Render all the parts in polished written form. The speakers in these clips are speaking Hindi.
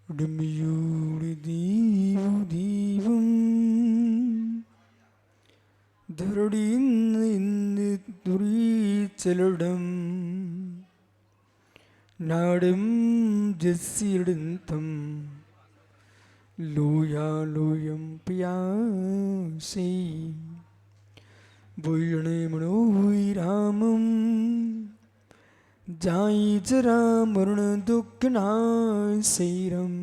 ഉടമയോടിദീവം ധരടിന്ന് തുറിച്ചലടം നാടും ജസ്സിടുന്തം ലോയാലോയം പിയാസി വൈണേ മനോരാമം जाई जरा मरण दुख नाय सैरम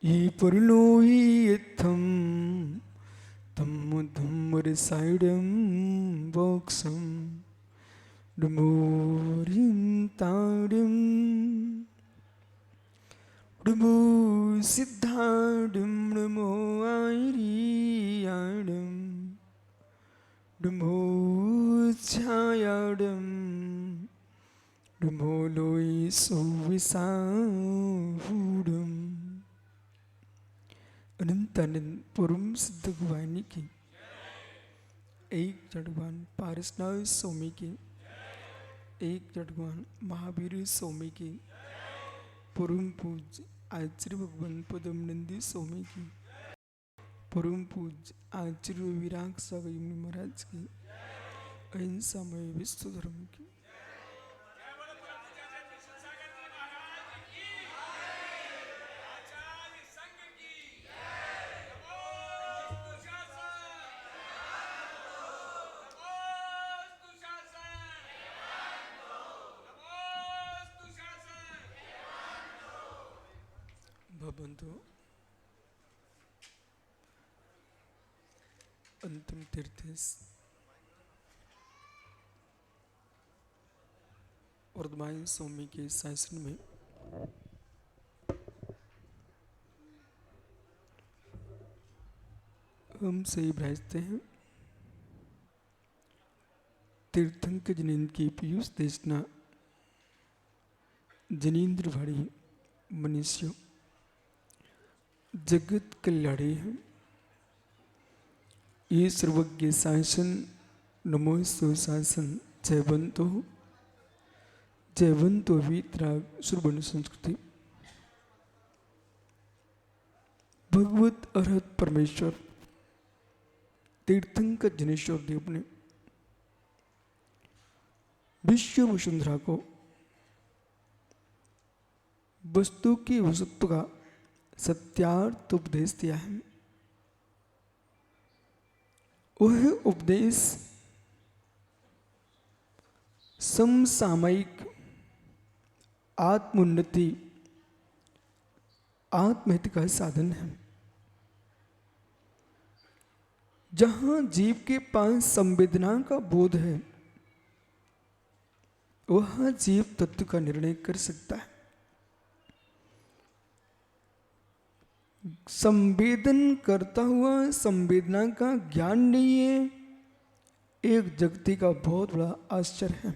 ये परलोई थम तम धुमर साइडम बोक्सम डमोरिन ताडम डमो सिद्धाडम डमो आयरी आडम डमो छायाडम डमोलोई सुविसाहुडम अनंतानंद परम सिद्ध भगवानी की एक जड़वान पारसनाथ स्वामी की एक जड़वान महावीर स्वामी की परम पूज्य आचार्य भगवान पद्मनंदी स्वामी की परम पूज्य आचार्य विराग सागर महाराज की अहिंसामय विश्व धर्म की भवन्तु अंतिम तीर्थेस वर्धमान स्वामी के शासन में हम से भ्राजते हैं तीर्थंकर जनेन्द्र की पीयूष देशना जनेन्द्र भाड़ी मनुष्य जगत कल्याणी है ये सर्वज्ञ शासन नमो सुशासन जयवंतो वीतराग सुरबन संस्कृति भगवत अरहत परमेश्वर तीर्थंकर जनेश्वर देव ने विश्व वसुंधरा को वस्तु की वस्तु का सत्यार्थ उपदेश दिया है। वह उपदेश समसामयिक आत्मोन्नति आत्महित का साधन है। जहां जीव के पास संवेदना का बोध है वह जीव तत्व का निर्णय कर सकता है। संवेदन करता हुआ संवेदना का ज्ञान नहीं है, एक जगती का बहुत बड़ा आश्चर्य है।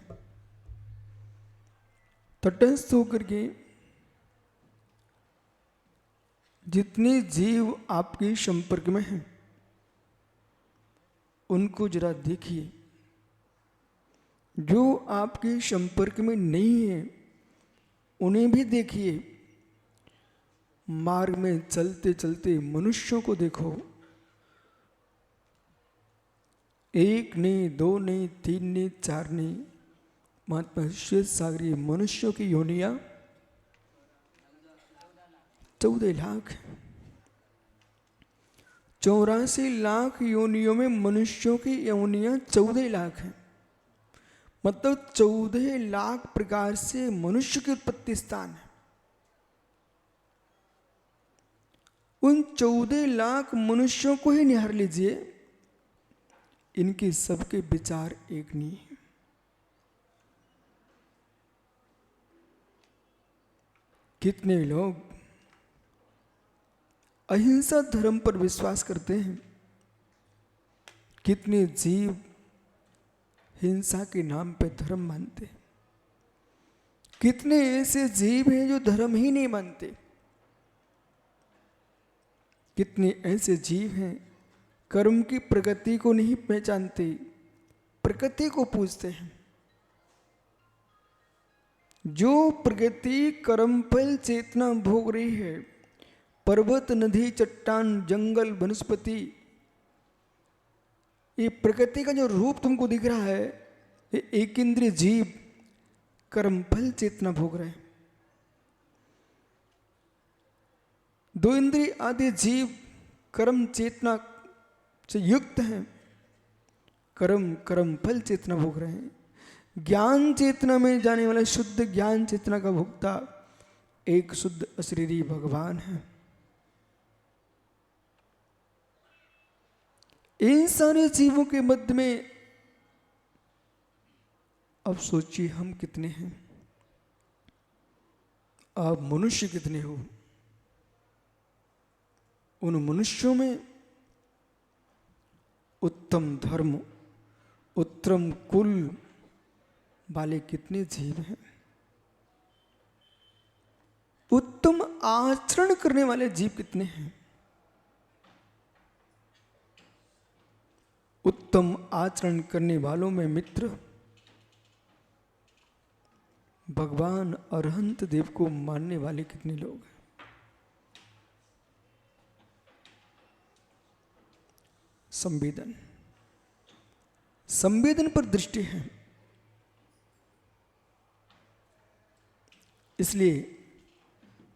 तटस्थ होकर के जितने जीव आपके संपर्क में हैं उनको जरा देखिए, जो आपके संपर्क में नहीं है उन्हें भी देखिए। मार्ग में चलते चलते मनुष्यों को देखो, एक नहीं, दो नहीं, तीन नहीं, चार नहीं, महात्मा श्वेत सागरी मनुष्यों की योनियां 14 लाख, 84 लाख योनियों में मनुष्यों की योनियां 14 लाख हैं। मतलब 14 लाख प्रकार से मनुष्य की उत्पत्ति स्थान है। उन 14 लाख मनुष्यों को ही निहार लीजिए, इनके सबके विचार एक नहीं है। कितने लोग अहिंसा धर्म पर विश्वास करते हैं, कितने जीव हिंसा के नाम पे धर्म मानते हैं, कितने ऐसे जीव हैं जो धर्म ही नहीं मानते, कितने ऐसे जीव हैं कर्म की प्रगति को नहीं पहचानते, प्रकृति को पूजते हैं। जो प्रकृति कर्म फल चेतना भोग रही है, पर्वत नदी चट्टान जंगल वनस्पति, ये प्रकृति का जो रूप तुमको दिख रहा है, ये एक इंद्रिय जीव कर्म फल चेतना भोग रहे हैं। दो इंद्रिय आदि जीव कर्म चेतना से युक्त हैं, कर्म फल चेतना भोग रहे हैं। ज्ञान चेतना में जाने वाला शुद्ध ज्ञान चेतना का भोक्ता एक शुद्ध अशरीरी भगवान है। इन सारे जीवों के मध्य में अब सोचिए हम कितने हैं, आप मनुष्य कितने हो। उन मनुष्यों में उत्तम धर्म उत्तम कुल वाले कितने जीव हैं, उत्तम आचरण करने वाले जीव कितने हैं। उत्तम आचरण करने वालों में मित्र भगवान अरहंत देव को मानने वाले कितने लोग हैं। संवेदन पर दृष्टि है। इसलिए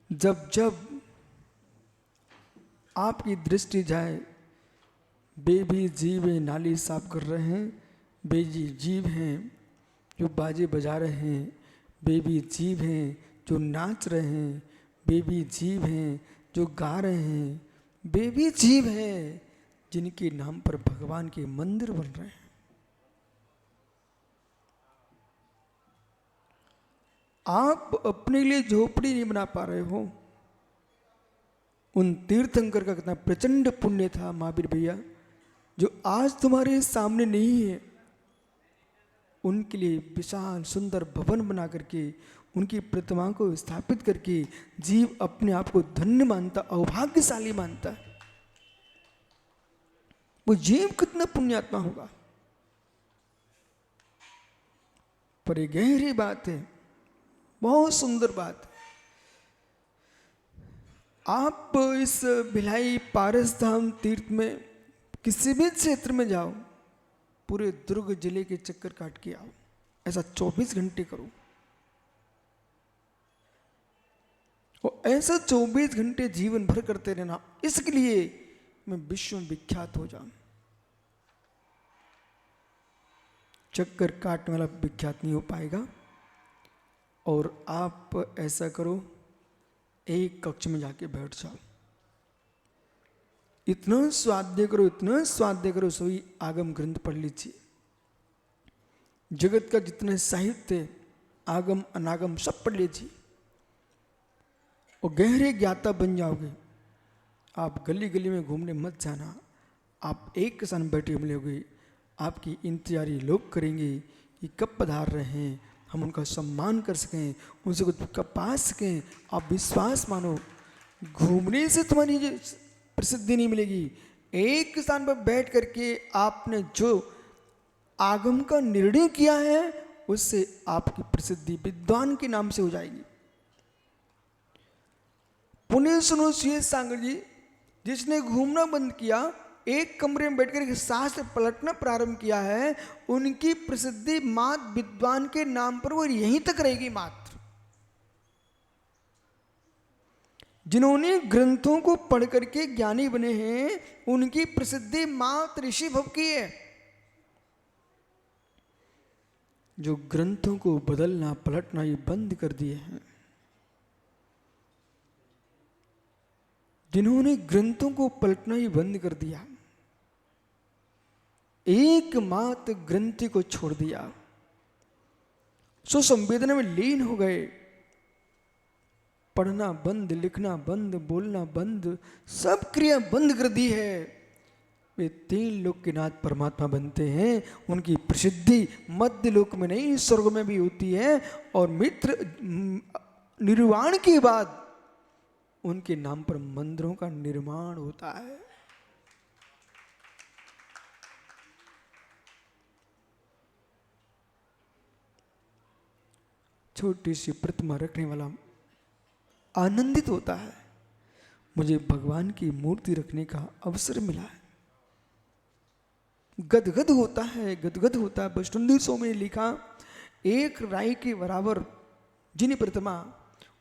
जब जब आपकी दृष्टि जाए, बेबी जीव नाली साफ कर रहे हैं, बेबी जीव हैं जो बाजे बजा रहे हैं, बेबी जीव हैं जो नाच रहे हैं, बेबी जीव हैं जो गा रहे हैं, बेबी जीव हैं जिनके नाम पर भगवान के मंदिर बन रहे हैं। आप अपने लिए झोपड़ी नहीं बना पा रहे हो, उन तीर्थंकर का कितना प्रचंड पुण्य था महावीर भैया, जो आज तुम्हारे सामने नहीं है। उनके लिए विशाल सुंदर भवन बना करके उनकी प्रतिमा को स्थापित करके जीव अपने आप को धन्य मानता, अभाग्यशाली मानता है। वो जीव कितना पुण्यात्मा होगा। पर ये गहरी बात है, बहुत सुंदर बात है। आप इस भिलाई पारस धाम तीर्थ में किसी भी क्षेत्र में जाओ, पूरे दुर्ग जिले के चक्कर काट के आओ, ऐसा 24 घंटे करो और ऐसा 24 घंटे जीवन भर करते रहना, इसके लिए मैं विश्व में विख्यात हो जाऊं। चक्कर काटने वाला विख्यात नहीं हो पाएगा। और आप ऐसा करो, एक कक्ष में जाके बैठ जाओ, इतना स्वाध्याय करो, इतना स्वाध्याय करो, सभी आगम ग्रंथ पढ़ लीजिए। जगत का जितने साहित्य आगम अनागम सब पढ़ लीजिए और गहरे ज्ञाता बन जाओगे। आप गली गली में घूमने मत जाना, आप एक के साथ बैठे मिलोगे, आपकी इंतजारी लोग करेंगे कि कब पधार रहे हैं, हम उनका सम्मान कर सकें, उनसे कुछ पा सकें। आप विश्वास मानो, घूमने से तुम्हारी प्रसिद्धि नहीं मिलेगी। एक स्थान पर बैठ करके आपने जो आगम का निर्णय किया है, उससे आपकी प्रसिद्धि विद्वान के नाम से हो जाएगी। पुण्य सुनो सुयेश सागर जी, जिसने घूमना बंद किया, एक कमरे में बैठकर के शास्त्र पलटना प्रारंभ किया है, उनकी प्रसिद्धि मात्र विद्वान के नाम पर वो यहीं तक रहेगी मात्र। जिन्होंने ग्रंथों को पढ़ करके ज्ञानी बने हैं, उनकी प्रसिद्धि मात्र ऋषि भव की है। जो ग्रंथों को बदलना पलटना ये बंद कर दिए हैं, जिन्होंने ग्रंथों को पलटना ही बंद कर दिया, एकमात्र ग्रंथि को छोड़ दिया, सो संवेदना में लीन हो गए, पढ़ना बंद, लिखना बंद, बोलना बंद, सब क्रिया बंद कर दी है। वे 3 लोक के नाथ परमात्मा बनते हैं। उनकी प्रसिद्धि मध्य लोक में नहीं, स्वर्ग में भी होती है। और मित्र निर्वाण के बाद उनके नाम पर मंदिरों का निर्माण होता है। छोटी सी प्रतिमा रखने वाला आनंदित होता है, मुझे भगवान की मूर्ति रखने का अवसर मिला है। गदगद होता है, गदगद होता है। वैष्णव स्वामी ने लिखा, एक राई के बराबर जिन प्रतिमा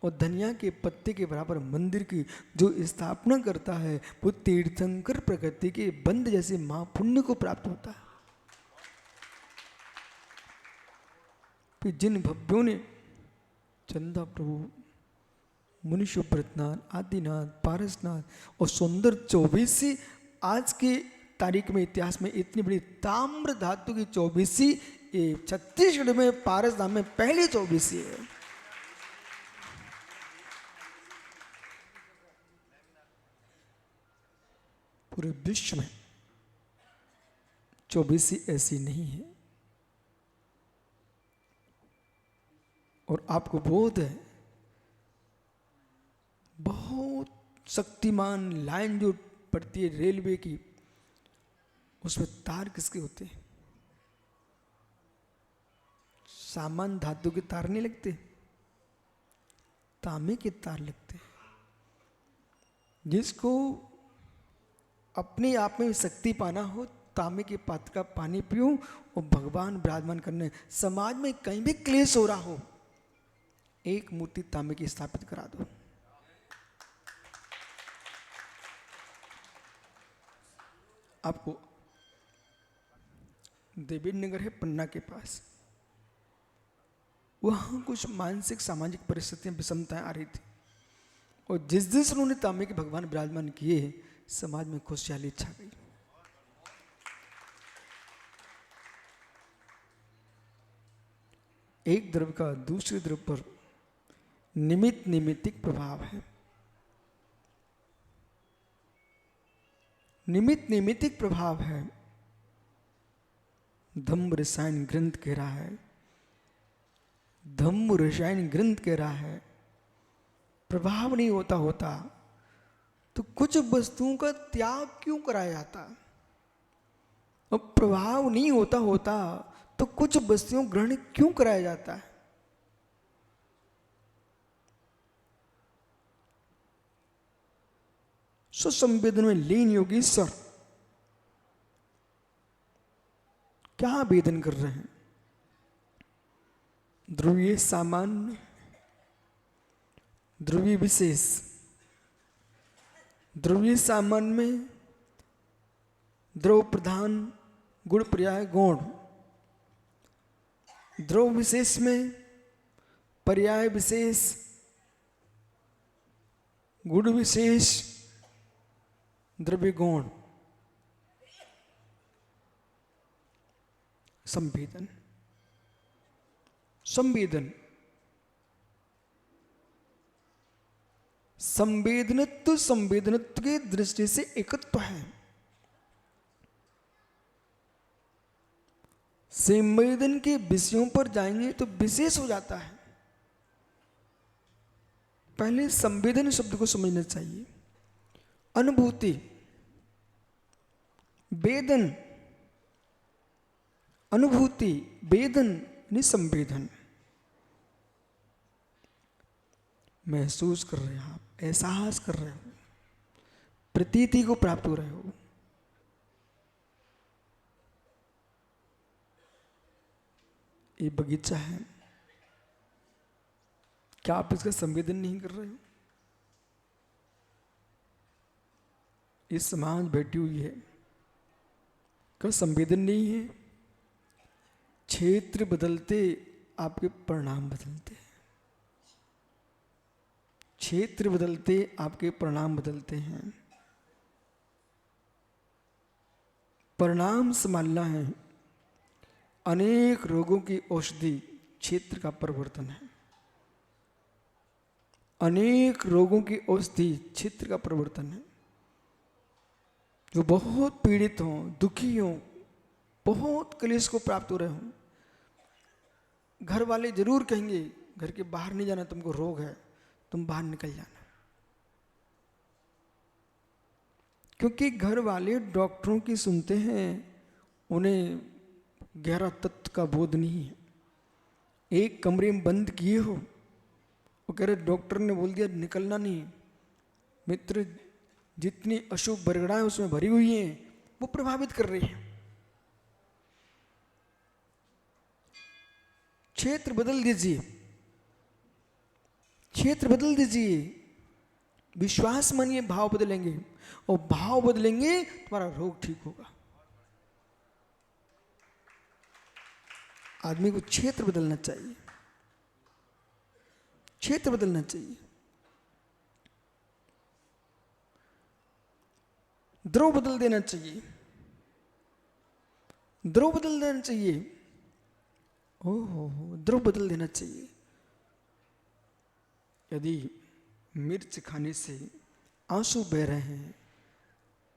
और धनिया के पत्ते के बराबर मंदिर की जो स्थापना करता है, वो तीर्थंकर प्रकृति के बंद जैसे महापुण्य को प्राप्त होता है। फिर जिन भव्यों ने चंदा प्रभु, मुनिशुभ्रतनाथ, आदिनाथ, पारसनाथ और सुंदर 24 आज के तारीख में इतिहास में इतनी बड़ी ताम्र धातु की 24 ये छत्तीसगढ़ में पारस धाम में पहली 24 है। पूरे विश्व में 24 ऐसी नहीं है। और आपको बोध है, बहुत शक्तिमान लाइन जो पड़ती है रेलवे की, उसमें तार किसके होते हैं? सामान धातु के तार नहीं लगते, तांबे के तार लगते हैं। जिसको अपने आप में शक्ति पाना हो, तांबे के पात्र का पानी पियो और भगवान विराजमान करने। समाज में कहीं भी क्लेश हो रहा हो, एक मूर्ति तांबे की स्थापित करा दो। आपको देवी नगर है पन्ना के पास, वहां कुछ मानसिक सामाजिक परिस्थितियां विषमताएं आ रही थी, और जिस दिन उन्होंने तांबे के भगवान विराजमान किए, समाज में खुशहाली छा गई। एक द्रव्य का दूसरे द्रव्य पर निमित्त निमित्तिक प्रभाव है। निमित्त निमित्तिक प्रभाव है। धम्म रसायन ग्रंथ कह रहा है, धम्म रसायन ग्रंथ कह रहा है, प्रभाव नहीं होता तो कुछ वस्तुओं का त्याग क्यों कराया जाता? और प्रभाव नहीं होता तो कुछ वस्तुओं ग्रहण क्यों कराया जाता है? सुसंवेदन में लीन योगीश्वर क्या वेदन कर रहे हैं? ध्रुवीय सामान्य, ध्रुवीय विशेष। ध्रुवीय सामान्य में द्रव प्रधान गुण पर्याय गौण, द्रव विशेष में पर्याय विशेष गुण विशेष द्रव्य गौण। संवेदन, संवेदन, संवेदनत्व संवेदनत्व की दृष्टि से एकत्व है। संवेदन के विषयों पर जाएंगे तो विशेष हो जाता है। पहले संवेदन शब्द को समझना चाहिए। अनुभूति, वेदन, अनुभूति, वेदन यानी संवेदन। महसूस कर रहे हैं आप, एहसास कर रहे हो, प्रतीति को प्राप्त हो रहे हो। ये बगीचा है, क्या आप इसका संवेदन नहीं कर रहे हो? ये समाज बैठी हुई है, क्या संवेदन नहीं है? क्षेत्र बदलते आपके परिणाम बदलते हैं, क्षेत्र बदलते आपके परिणाम बदलते हैं। परिणाम संभालना है। अनेक रोगों की औषधि क्षेत्र का परिवर्तन है। अनेक रोगों की औषधि क्षेत्र का परिवर्तन है। जो बहुत पीड़ित हों, दुखी हों, बहुत क्लेश को प्राप्त हो रहे हों, घर वाले जरूर कहेंगे घर के बाहर नहीं जाना, तुमको रोग है, तुम बाहर निकल जाना। क्योंकि घर वाले डॉक्टरों की सुनते हैं, उन्हें गहरा तत्व का बोध नहीं है। एक कमरे में बंद किए हो, वो कह रहे डॉक्टर ने बोल दिया निकलना नहीं। मित्र, जितनी अशुभ बरगड़ाएं उसमें भरी हुई हैं वो प्रभावित कर रही है। क्षेत्र बदल दीजिए, क्षेत्र बदल दीजिए, विश्वास मानिए, भाव बदलेंगे, और भाव बदलेंगे तुम्हारा रोग ठीक होगा। आदमी को क्षेत्र बदलना चाहिए, क्षेत्र बदलना चाहिए। द्रव बदल देना चाहिए, द्रव बदल देना चाहिए। ओहो, द्रव बदल देना चाहिए। यदि मिर्च खाने से आंसू बह रहे हैं,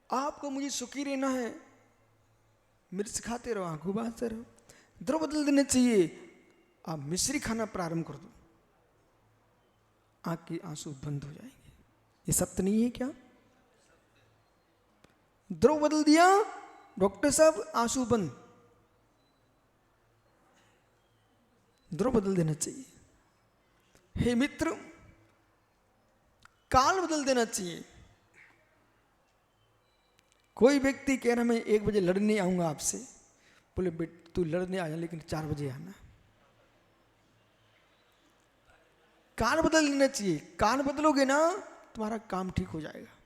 आपको मुझे सुखी रहना है, मिर्च खाते रहो, आंखों बहाते रहो। द्रव बदल देना चाहिए। आप मिश्री खाना प्रारंभ कर दो, आंख के आंसू बंद हो जाएंगे। ये सत्य नहीं है क्या? द्रव बदल दिया, डॉक्टर साहब आंसू बंद। द्रव बदल देना चाहिए। हे मित्र, काल बदल देना चाहिए। कोई व्यक्ति कह रहा मैं 1 बजे लड़ने आऊंगा आपसे, बोले बेट तू लड़ने आ जा लेकिन 4 बजे आना। काल बदल देना चाहिए। काल बदलोगे ना तुम्हारा काम ठीक हो जाएगा।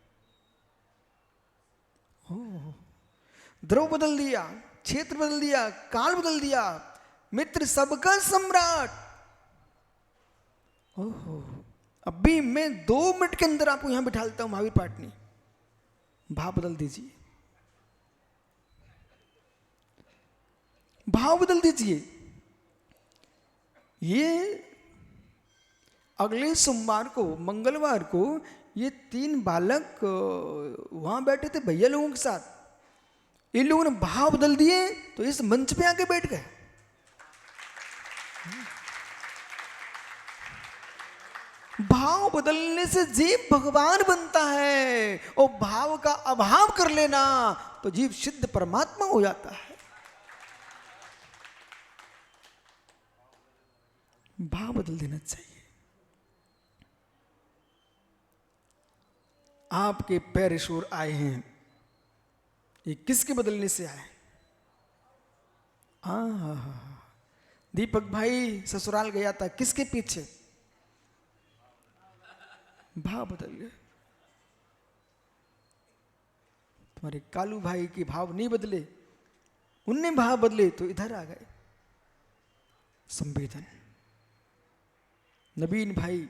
द्रव बदल दिया, क्षेत्र बदल दिया, काल बदल दिया। मित्र सबका सम्राट। ओहो, अभी मैं 2 मिनट के अंदर आपको यहां बिठा लेता हूं महावीर पाटनी। भाव बदल दीजिए, भाव बदल दीजिए। ये अगले सोमवार को, मंगलवार को, ये 3 बालक वहां बैठे थे भैया लोगों के साथ। इन लोगों ने भाव बदल दिए तो इस मंच पे आके बैठ गए। भाव बदलने से जीव भगवान बनता है, और भाव का अभाव कर लेना तो जीव सिद्ध परमात्मा हो जाता है। भाव बदल देना चाहिए। आपके पैर शोर आए हैं, ये किसके बदलने से आए? दीपक भाई ससुराल गया था, किसके पीछे? भाव बदल गए। तुम्हारे कालू भाई के भाव नहीं बदले, उनने भाव बदले तो इधर आ गए। संवेदन। नवीन भाई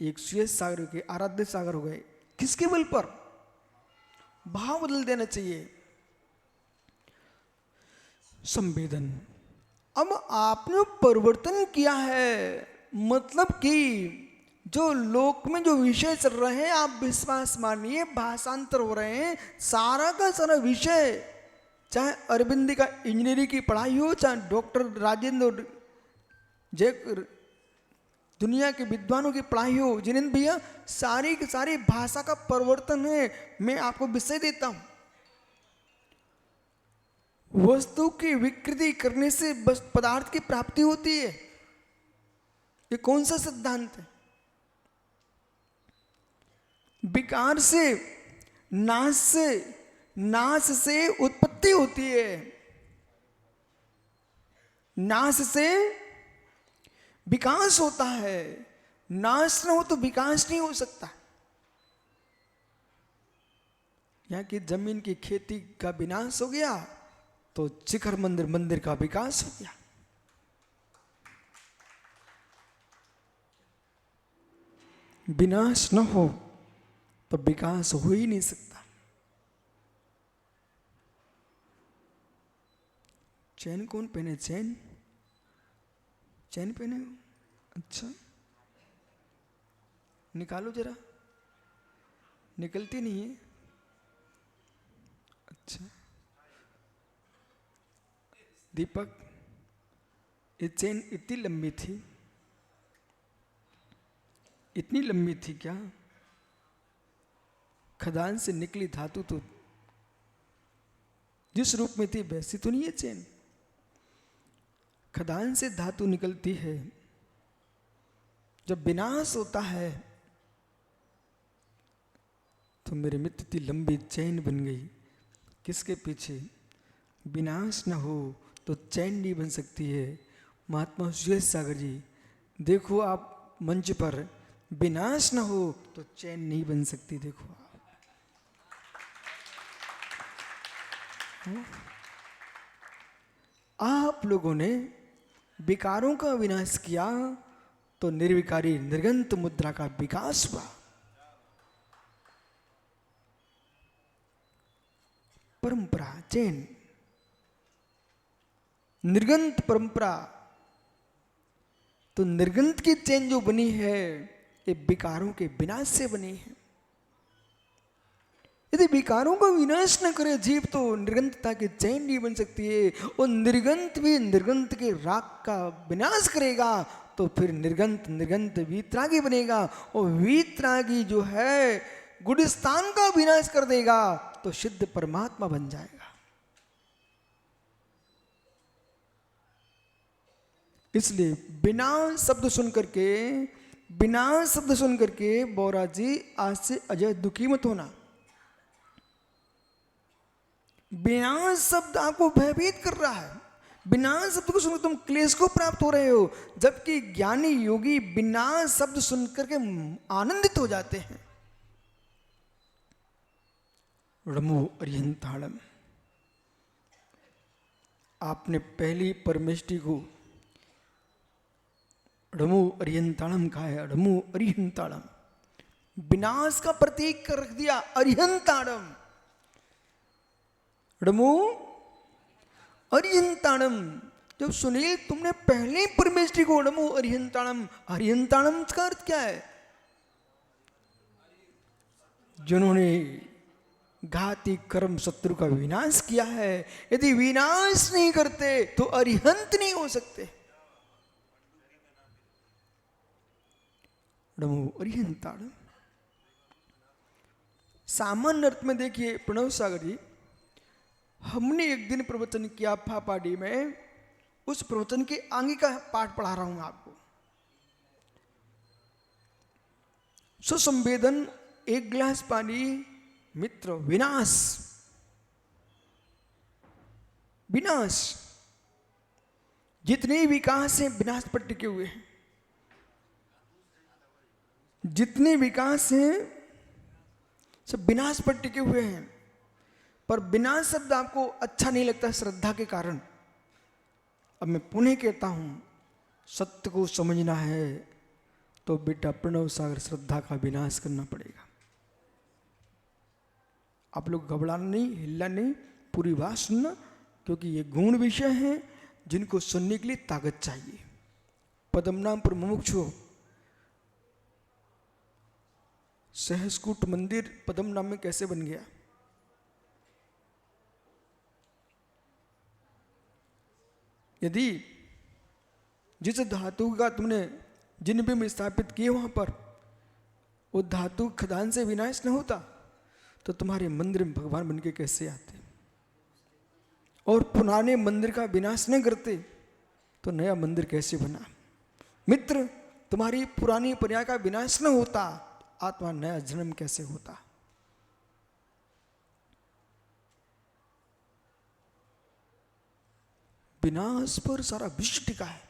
एक सुएज सागर के आराध्य सागर हो गए, किसके बल पर? भाव बदल देना चाहिए। संवेदन। अब आपने परिवर्तन किया है, मतलब कि जो लोक में जो विषय चल रहे हैं आप विश्वास मानिए, भाषांतर हो रहे हैं, सारा का सारा विषय, चाहे अरविंद का इंजीनियरिंग की पढ़ाई हो, चाहे डॉक्टर राजेंद्र जय दुनिया के विद्वानों की पढ़ाई हो, जिनेंद्र भैया, सारी की सारी भाषा का परिवर्तन है। मैं आपको विषय देता हूं, वस्तु की विकृति करने से बस पदार्थ की प्राप्ति होती है। ये कौन सा सिद्धांत है? विकार से, नाश से उत्पत्ति होती है, नाश से विकास होता है। नाश न हो तो विकास नहीं हो सकता। यहां की जमीन की खेती का विनाश हो गया तो शिखर मंदिर का विकास हो गया। विनाश न हो तो विकास हो ही नहीं सकता। चैन कौन पहने? चैन पहने हो? अच्छा, निकालो जरा, निकलती नहीं है। अच्छा दीपक, ये चैन इतनी लंबी थी, इतनी लंबी थी क्या? खदान से निकली धातु तो जिस रूप में थी वैसी तो नहीं है चैन। खदान से धातु निकलती है, जब विनाश होता है तो मेरे मित्र इतनी लंबी चैन बन गई। किसके पीछे? विनाश न हो तो चैन नहीं बन सकती है। महात्मा सुरेश सागर जी, देखो आप मंच पर, विनाश न हो तो चैन नहीं बन सकती। देखो आप लोगों ने विकारों का विनाश किया तो निर्विकारी निर्गंत मुद्रा का विकास हुआ। परंपरा, चैन, निर्गंत परंपरा, तो निर्गंत की चैन जो बनी है ये विकारों के विनाश से बनी है। यदि विकारों का विनाश न करे जीव तो निर्गंतता की चैन नहीं बन सकती है। और निर्गंत भी निर्गंत के राग का विनाश करेगा तो फिर निर्गंत निर्गंत वीतरागी बनेगा, और वीतरागी जो है गुणस्थान का विनाश कर देगा तो सिद्ध परमात्मा बन जाएगा। इसलिए बिना शब्द सुन करके बोरा जी आज से अजय दुखी मत होना। बिना शब्द आपको भयभीत कर रहा है, बिना शब्द को सुनकर तुम क्लेश को प्राप्त हो रहे हो, जबकि ज्ञानी योगी बिना शब्द सुनकर के आनंदित हो जाते हैं। रमो अरिहंताड़म, आपने पहली परमेष्टि को रमो अरिहंताड़म कहा है। रमो अरिहंताड़म, विनाश का प्रतीक कर रख दिया अरिहंताड़म। रमो अरिहंताड़म, जब सुनील तुमने पहले परमेष्टि को रमो अरिहंताड़म, अरिहंताड़म का अर्थ क्या है? जिन्होंने घाती कर्म शत्रु का विनाश किया है। यदि विनाश नहीं करते तो अरिहंत नहीं हो सकते। नमो अरिहंताड़म, सामान्य अर्थ में देखिए प्रणव सागर जी, हमने एक दिन प्रवचन किया फापाडी में, उस प्रवचन के आगे का पाठ पढ़ा रहा हूं आपको। सुसंवेदन, एक गिलास पानी, मित्र विनाश, विनाश, जितने विकास हैं विनाश पर टिके हुए हैं। जितने विकास हैं सब विनाश पर टिके हुए हैं। पर विनाश शब्द आपको अच्छा नहीं लगता श्रद्धा के कारण। अब मैं पुनः कहता हूं, सत्य को समझना है तो बेटा प्रणव सागर श्रद्धा का विनाश करना पड़ेगा। आप लोग घबराना नहीं, हिलना नहीं, पूरी बात सुनना, क्योंकि ये गूढ़ विषय हैं जिनको सुनने के लिए ताकत चाहिए। पद्मनाभ पर मुमुक्षु, सहस्कूट मंदिर पद्मनाभ में कैसे बन गया? यदि जिस धातु का तुमने जिन भी स्थापित किए वहां पर वो धातु खदान से विनाश न होता तो तुम्हारे मंदिर में भगवान बन के कैसे आते? और पुराने मंदिर का विनाश न करते तो नया मंदिर कैसे बना? मित्र, तुम्हारी पुरानी पर्याय का विनाश न होता, आत्मा नया जन्म कैसे होता? विनाश पर सारा विश्व टिका है।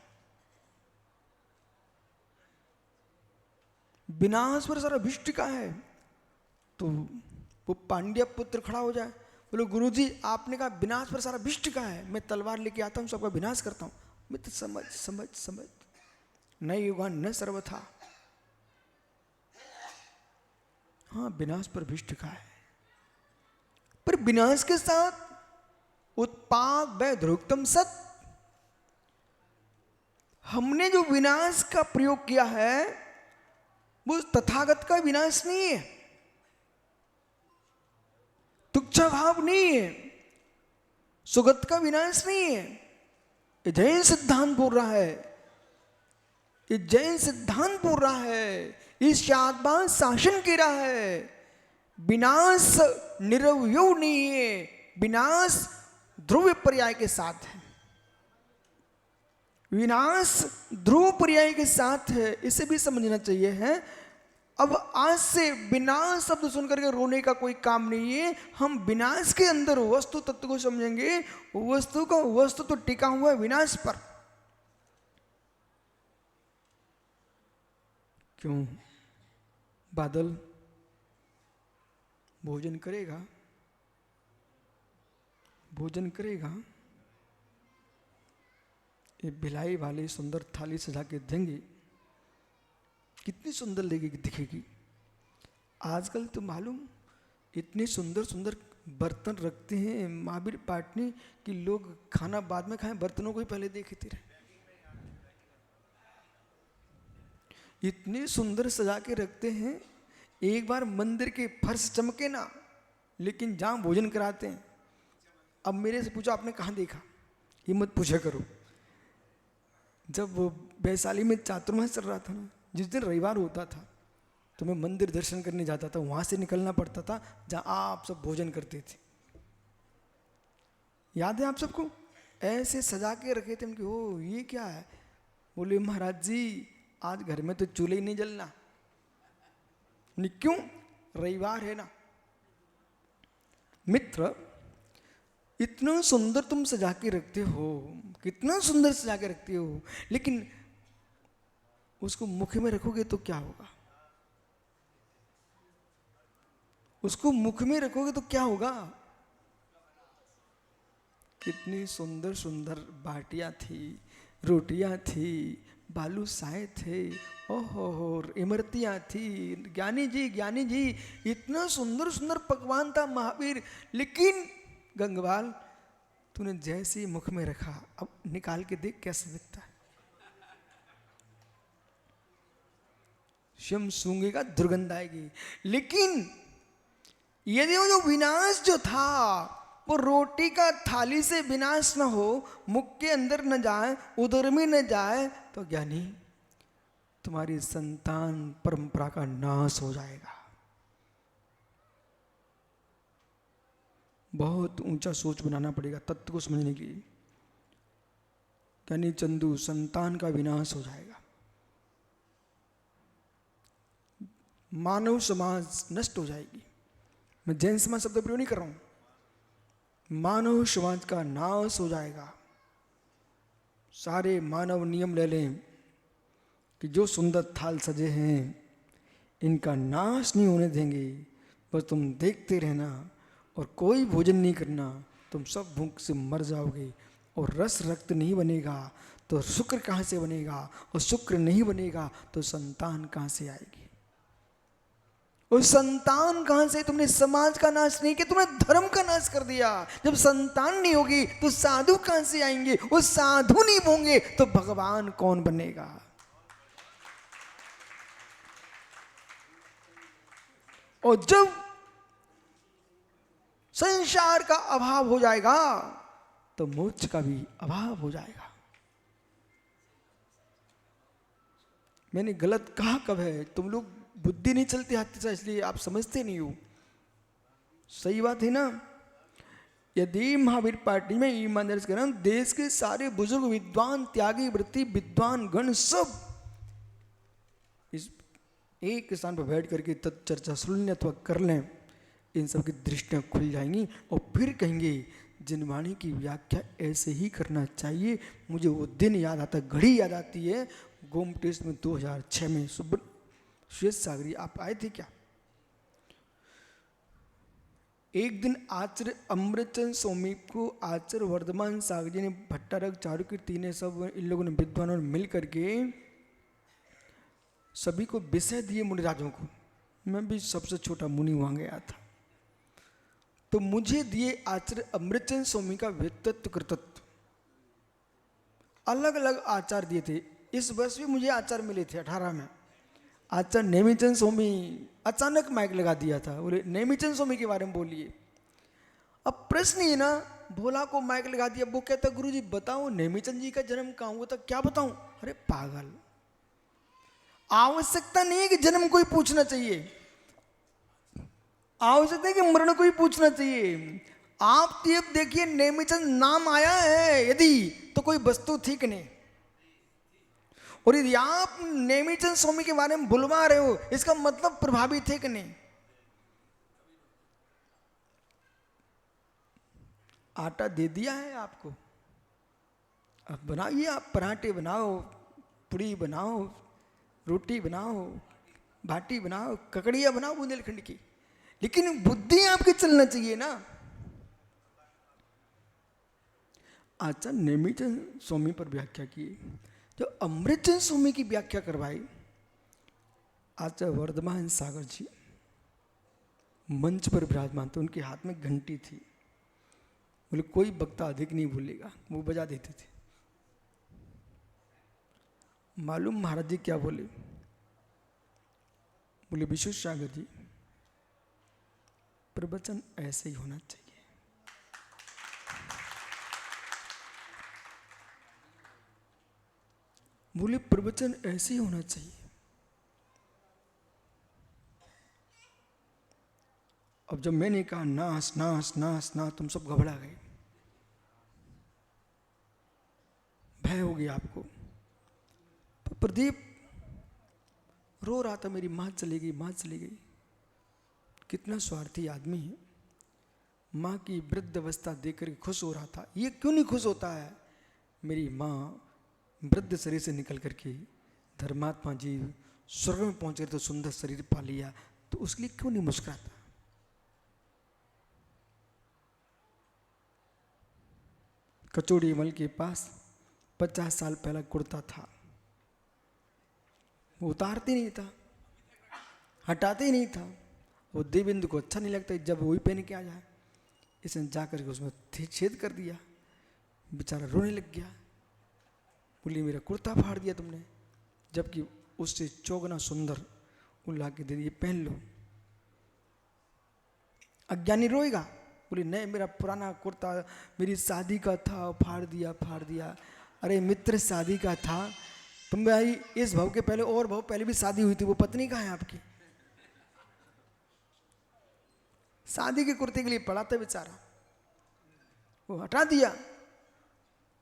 विनाश पर सारा विश्व टिका है। तो वो पांड्य पुत्र खड़ा हो जाए, बोलो गुरुजी आपने कहा विनाश पर सारा विश्व टिका है, मैं तलवार लेके आता हूं सबका विनाश करता हूं। मित्र समझ समझ समझ, न युगान न सर्वथा। हाँ, विनाश पर विश्व टिका है, पर विनाश के साथ उत्पाद व ध्रुवतम सत। हमने जो विनाश का प्रयोग किया है वो तथागत का विनाश नहीं है, तुच्छा भाव नहीं है, सुगत का विनाश नहीं है। ये जैन सिद्धांत बोल रहा है, ये जैन सिद्धांत बोल रहा है, इस आत्मा शासन की रहा है। विनाश निरवयव नहीं है, विनाश ध्रुव पर्याय के साथ है। विनाश ध्रुव पर्याय के साथ है, इसे भी समझना चाहिए है। अब आज से विनाश शब्द सुनकर के रोने का कोई काम नहीं है। हम विनाश के अंदर वस्तु तत्व को समझेंगे। वस्तु तो टिका हुआ है विनाश पर। क्यों? बादल भोजन करेगा, भोजन करेगा, ये भिलाई वाली सुंदर थाली सजा के देंगे, कितनी सुंदर लगेगी, दिखेगी। आजकल तो मालूम इतने सुंदर सुंदर बर्तन रखते हैं महावीर पाटनी कि लोग खाना बाद में खाएं, बर्तनों को ही पहले देखते रहे। इतने सुंदर सजा के रखते हैं। एक बार मंदिर के फर्श चमके ना, लेकिन जहां भोजन कराते हैं, अब मेरे से पूछो आपने कहाँ देखा, ये मत पूछा करो। जब वो वैशाली में चातुर्मास चल रहा था ना, जिस दिन रविवार होता था तो मैं मंदिर दर्शन करने जाता था, वहां से निकलना पड़ता था जहां आप सब भोजन करते थे। याद है आप सबको? ऐसे सजा के रखे थे। उनके ओ ये क्या है? बोले महाराज जी आज घर में तो चूल्हे ही नहीं जलना। क्यों? रविवार है ना। मित्र, इतना सुंदर तुम सजा के रखते हो, कितना सुंदर सजा के रखते हो, लेकिन उसको मुख में रखोगे तो क्या होगा? उसको मुख में रखोगे तो क्या होगा? कितनी सुंदर सुंदर बाटियां थी, रोटियां थी, बालूशाहे थे, ओहो इमरतियां थी। ज्ञानी जी इतना सुंदर सुंदर पकवान था महावीर, लेकिन गंगवाल तूने जैसे ही मुख में रखा, अब निकाल के देख कैसे दिखता है। शम सूंघेगा दुर्गंध आएगी। लेकिन यदि वो जो विनाश जो था वो रोटी का थाली से विनाश न हो, मुख के अंदर न जाए, उदर में न जाए, तो ज्ञानी तुम्हारी संतान परंपरा का नाश हो जाएगा। बहुत ऊंचा सोच बनाना पड़ेगा तत्व को समझने के लिए। ज्ञानी चंदू, संतान का विनाश हो जाएगा, मानव समाज नष्ट हो जाएगी। मैं जैन समाज शब्द प्रयोग नहीं कर रहा हूं, मानव समाज का नाश हो जाएगा। सारे मानव नियम ले लें कि जो सुंदर थाल सजे हैं इनका नाश नहीं होने देंगे, बस तुम देखते रहना और कोई भोजन नहीं करना, तुम सब भूख से मर जाओगे। और रस रक्त नहीं बनेगा तो शुक्र कहाँ से बनेगा, और शुक्र नहीं बनेगा तो संतान कहाँ से आएगी। और संतान कहां से? तुमने समाज का नाश नहीं किया, तुमने धर्म का नाश कर दिया। जब संतान नहीं होगी तो साधु कहां से आएंगे? वो साधु नहीं होंगे तो भगवान कौन बनेगा? और जब संसार का अभाव हो जाएगा तो मोक्ष का भी अभाव हो जाएगा। मैंने गलत कहा कब है? तुम लोग बुद्धि नहीं चलती हाथ से, इसलिए आप समझते नहीं हो। सही बात है ना? यदि महावीर पार्टी में ईमानदारी से कहना, देश के सारे बुजुर्ग विद्वान, त्यागी, व्रती विद्वान गण सब इस एक स्थान पर बैठ करके चर्चा सुन लें अथवा कर लें, इन सब की दृष्टियां खुल जाएंगी और फिर कहेंगे जिनवाणी की व्याख्या ऐसे ही करना चाहिए। मुझे वो दिन याद आता, घड़ी याद आती है, गोमटेस्ट में 2006 में श्वेत सागरी आप आए थे क्या? एक दिन आचार्य अमृतचंद स्वामी को आचार्य वर्धमान सागर जी ने, भट्टारक, चारुकीर्ति ने, सब इन लोगों ने विद्वानों ने मिल करके सभी को विषय दिए मुनिराजों को। मैं भी सबसे छोटा मुनि वहां गया था, तो मुझे दिए आचार्य अमृतचंद स्वामी का व्यक्तित्व कृतत्व। अलग अलग आचार दिए थे। इस वर्ष भी मुझे आचार मिले थे 18 में। आचार्य नेमिचंद स्वामी अचानक माइक लगा दिया था, बोले नेमिचंद स्वामी के बारे में बोलिए। अब प्रश्न ये ना, भोला को माइक लगा दिया, वो कहता गुरुजी बताओ नेमिचंद जी का जन्म कहाँ हुआ था? क्या बताऊं? अरे पागल, आवश्यकता नहीं है कि जन्म को ही पूछना चाहिए, आवश्यकता है कि मरण को ही पूछना चाहिए। आप देखिए नेमिचंद नाम आया है यदि, तो कोई वस्तु थी कि नहीं? और यदि आप नेमीचंद स्वामी के बारे में बुलवा रहे हो, इसका मतलब प्रभावित है कि नहीं? आटा दे दिया है आपको, अब बनाइए, आप पराठे बनाओ, पूड़ी बनाओ, रोटी बनाओ, बाटी बनाओ, ककड़िया बनाओ बुंदेलखंड की, लेकिन बुद्धि आपकी चलना चाहिए ना। आचार्य नेमीचंद स्वामी पर व्याख्या की, जो अमृतचंद स्वामी की व्याख्या करवाई आचार्य वर्धमान सागर जी मंच पर विराजमान थे, उनके हाथ में घंटी थी, बोले कोई वक्ता अधिक नहीं बोलेगा, वो बजा देते थे। मालूम महाराज जी क्या बोले? बोले विश्वेश्वर सागर जी, प्रवचन ऐसे ही होना चाहिए। बोले प्रवचन ऐसे ही होना चाहिए। अब जब मैंने कहा नास नास नास ना, तुम सब घबरा गए, भय हो गया आपको। तो प्रदीप रो रहा था, मेरी माँ चली गई, माँ चली गई। कितना स्वार्थी आदमी है, माँ की वृद्ध अवस्था देखकर खुश हो रहा था। ये क्यों नहीं खुश होता है? मेरी माँ वृद्ध शरीर से निकल करके धर्मात्मा जी स्वर्ग में पहुंच गए तो सुंदर शरीर पा लिया, तो उसके लिए क्यों नहीं मुस्कुराता? कचौड़ी मल के पास 50 साल पहला कुर्ता था, वो उतारते नहीं था, हटाते ही नहीं था। वो देवेंद्र को अच्छा नहीं लगता जब वही पहन के आ जाए, इसने जाकर के उसमें छेद कर दिया, बेचारा रोने लग गया। बोली मेरा कुर्ता फाड़ दिया तुमने, जबकि उससे चौगना सुंदर वो ला के दे दिए, पहन लो। अज्ञानी रोएगा, बोली नहीं मेरा पुराना कुर्ता मेरी शादी का था, फाड़ दिया फाड़ दिया। अरे मित्र शादी का था, तुम भाई इस भाव के पहले और भाव पहले भी शादी हुई थी, वो पत्नी कहाँ है आपकी? शादी के कुर्ते के लिए पड़ा था बेचारा, वो हटा दिया।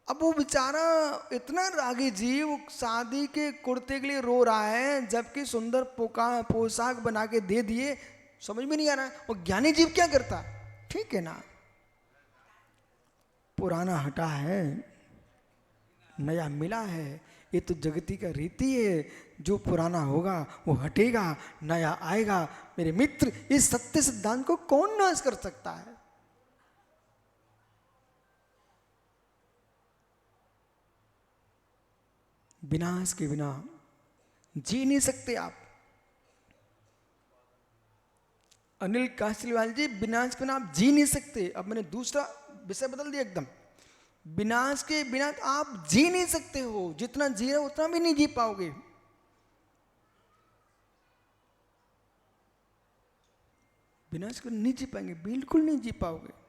अब वो बेचारा इतना रागी जी, वो शादी के कुर्ते के लिए रो रहा है, जबकि सुंदर पोशाक बना के दे दिए। समझ में नहीं आ रहा है वो ज्ञानी जीव क्या करता? ठीक है ना, पुराना हटा है, नया मिला है, ये तो जगती का रीति है। जो पुराना होगा वो हटेगा, नया आएगा। मेरे मित्र, इस सत्य सिद्धांत को कौन नाश कर सकता है? विनाश के बिना जी नहीं सकते आप। अनिल काशीवाल जी, विनाश के बिना आप जी नहीं सकते। अब मैंने दूसरा विषय बदल दिया एकदम। विनाश के बिना आप जी नहीं सकते हो, जितना जी रहे उतना भी नहीं जी पाओगे। विनाश को नहीं जी पाएंगे, बिल्कुल नहीं जी पाओगे।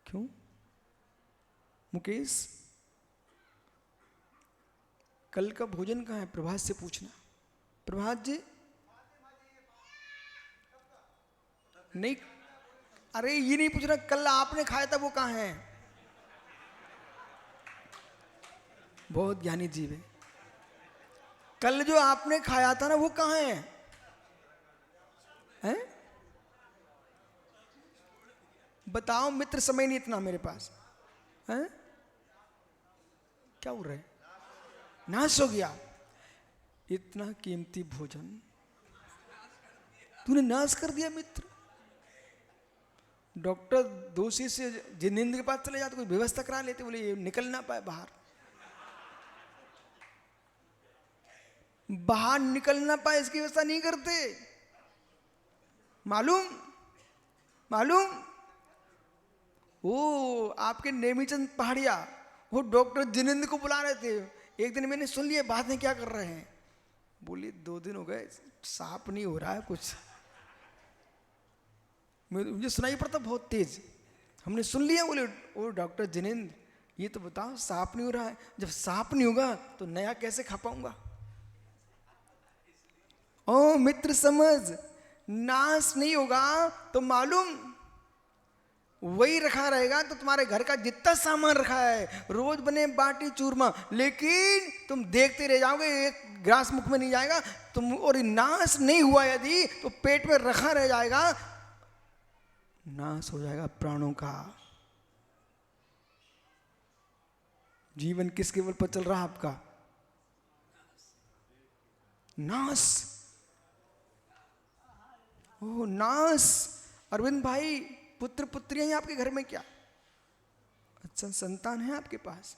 क्यों? मुकेश, कल का भोजन कहाँ है? प्रभात से पूछना। प्रभात जी नहीं, अरे ये नहीं पूछना कल आपने खाया था वो कहाँ है। बहुत ज्ञानी जीव है। कल जो आपने खाया था ना वो कहाँ है? हैं? बताओ मित्र, समय नहीं इतना मेरे पास। हैं? क्या हो रहा है? नाश हो गया। इतना कीमती भोजन तूने नाश कर दिया मित्र। डॉक्टर दोषी से जिनेंद्र के पास चले जाते, कोई व्यवस्था करा लेते, बोले ये निकल ना पाए बाहर, बाहर निकल ना पाए, इसकी व्यवस्था नहीं करते। मालूम मालूम वो आपके नेमीचंद पहाड़िया वो डॉक्टर जिनेंद्र को बुला रहे थे। एक दिन मैंने सुन लिया बात में क्या कर रहे हैं, बोली 2 दिन हो गए साफ नहीं हो रहा है कुछ। मुझे सुनाई पड़ता बहुत तेज, हमने सुन लिया। बोले ओ डॉक्टर जिनेंद्र, ये तो बताओ साफ नहीं हो रहा है, जब साफ नहीं होगा तो नया कैसे खा पाऊंगा? ओ मित्र समझ, नाश नहीं होगा तो मालूम वही रखा रहेगा तो तुम्हारे घर का जितना सामान रखा है, रोज बने बाटी चूरमा, लेकिन तुम देखते रह जाओगे, एक ग्रास मुख में नहीं जाएगा तुम, और नाश नहीं हुआ यदि तो पेट में रखा रह जाएगा, नाश हो जाएगा प्राणों का। जीवन किसके बल पर चल रहा है आपका? नाश। ओ नाश। अरविंद भाई, पुत्र पुत्रियां हैं आपके घर में क्या? अच्छा, संतान है आपके पास?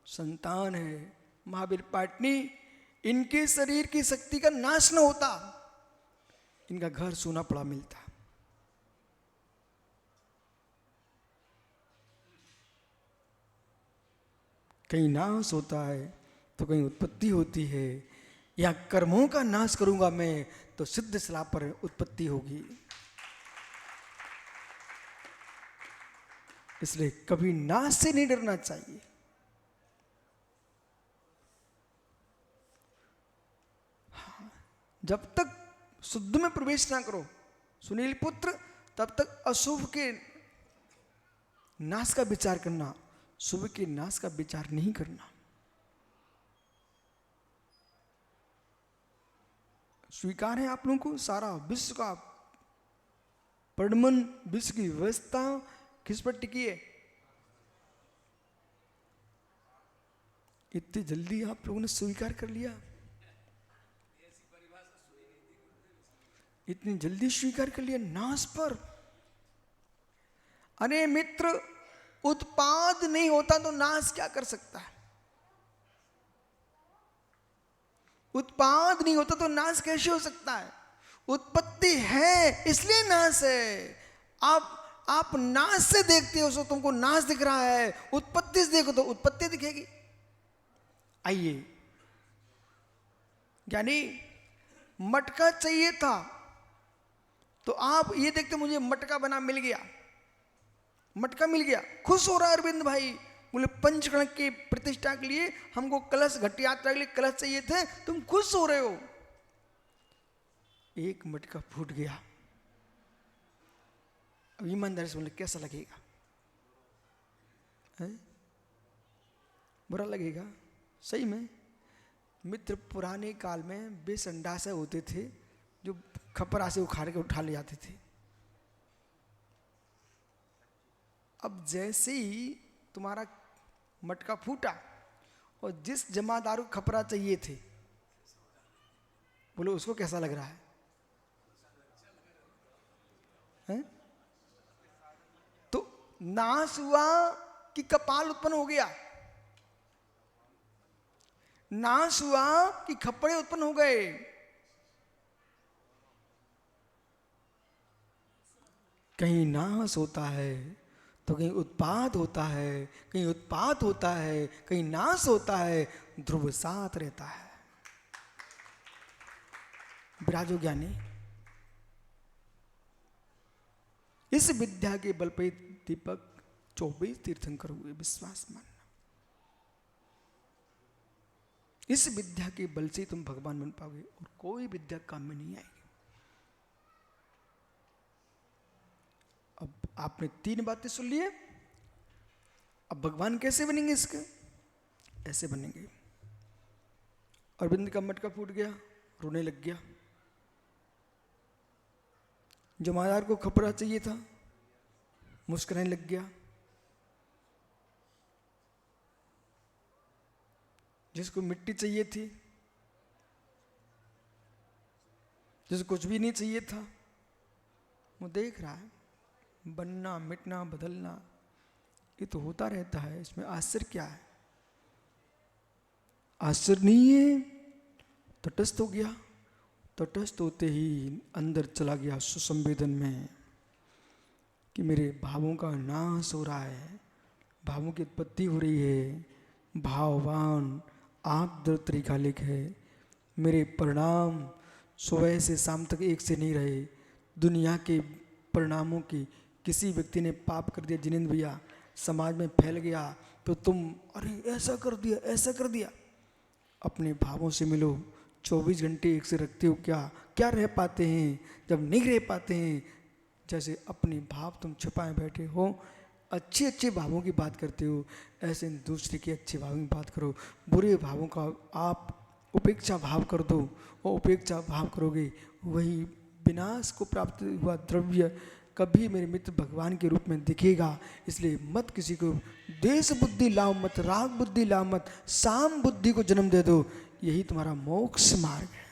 संतान है। महावीर पाटनी, इनके शरीर की शक्ति का नाश न होता, इनका घर सूना पड़ा मिलता। कहीं नाश होता है तो कहीं उत्पत्ति होती है, या कर्मों का नाश करूंगा मैं तो सिद्ध सलाह पर उत्पत्ति होगी। इसलिए कभी नाश से नहीं डरना चाहिए। हाँ, जब तक शुद्ध में प्रवेश ना करो सुनील पुत्र, तब तक अशुभ के नाश का विचार करना, शुभ के नाश का विचार नहीं करना। स्वीकार है आप लोगों को सारा विश्व का परमन, विश्व की व्यवस्था किस पर टिकी है? इतनी जल्दी आप लोगों ने स्वीकार कर लिया, इतनी जल्दी स्वीकार कर लिया नाश पर। अरे मित्र, उत्पाद नहीं होता तो नाश क्या कर सकता है? उत्पाद नहीं होता तो नाश कैसे हो सकता है? उत्पत्ति है इसलिए नाश है। आप नाश से देखते हो तो तुमको नाश दिख रहा है, उत्पत्ति से देखो तो उत्पत्ति दिखेगी। आइए, यानी मटका चाहिए था तो आप ये देखते मुझे मटका बना मिल गया, मटका मिल गया, खुश हो रहा है अरविंद भाई, बोले पंचकण की प्रतिष्ठा के लिए हमको कलश, घट यात्रा के लिए कलश चाहिए थे, तुम खुश हो रहे हो। एक मटका फूट गया, अब ईमानदारी से बोले कैसा लगेगा? है? बुरा लगेगा। सही में मित्र, पुराने काल में बेसंडासे होते थे जो खपरा से उखाड़ के उठा ले जाते थे। अब जैसे ही तुम्हारा मटका फूटा और जिस जमादार को खपरा चाहिए थे, बोलो उसको कैसा लग रहा है? हैं? तो नाश हुआ कि कपाल उत्पन्न हो गया? नाश हुआ कि खपड़े उत्पन्न हो गए? कहीं नाश होता है तो कहीं उत्पाद होता है, कहीं उत्पाद होता है, कहीं नाश होता है, ध्रुव साथ रहता है। विराजो ज्ञानी, इस विद्या के बल पे दीपक 24 तीर्थंकर हुए, विश्वास मानना। इस विद्या के बल से तुम भगवान बन पाओगे और कोई विद्या काम में नहीं आएगी। अब आपने 3 बातें सुन लिए, अब भगवान कैसे बनेंगे इसके? ऐसे बनेंगे। अरविंद का मटका फूट गया, रोने लग गया। जमादार को खपरा चाहिए था, मुस्कुराने लग गया। जिसको मिट्टी चाहिए थी, जिसको कुछ भी नहीं चाहिए था, वो देख रहा है बनना, मिटना, बदलना, ये तो होता रहता है, इसमें आश्चर्य क्या है? आश्चर्य नहीं है। तटस्थ हो गया, तटस्थ होते ही अंदर चला गया सुसंवेदन में कि मेरे भावों का नाश हो रहा है, भावों की उत्पत्ति हो रही है, भाववान आप त्रिकालिक है, मेरे परिणाम सुबह से शाम तक एक से नहीं रहे। दुनिया के परिणामों की, किसी व्यक्ति ने पाप कर दिया जिनेंद्र भैया, समाज में फैल गया तो तुम अरे ऐसा कर दिया, ऐसा कर दिया। अपने भावों से मिलो, 24 घंटे एक से रखते हो क्या? क्या रह पाते हैं? जब नहीं रह पाते हैं जैसे अपने भाव तुम छिपाए बैठे हो, अच्छे अच्छे भावों की बात करते हो, ऐसे दूसरे के अच्छे भावों की बात करो। बुरे भावों का आप उपेक्षा भाव कर दो, और उपेक्षा भाव करोगे वही विनाश को प्राप्त हुआ द्रव्य कभी मेरे मित्र भगवान के रूप में दिखेगा। इसलिए मत किसी को द्वेष बुद्धि लाओ मत, राग बुद्धि लाओ मत, साम बुद्धि को जन्म दे दो, यही तुम्हारा मोक्ष मार्ग है।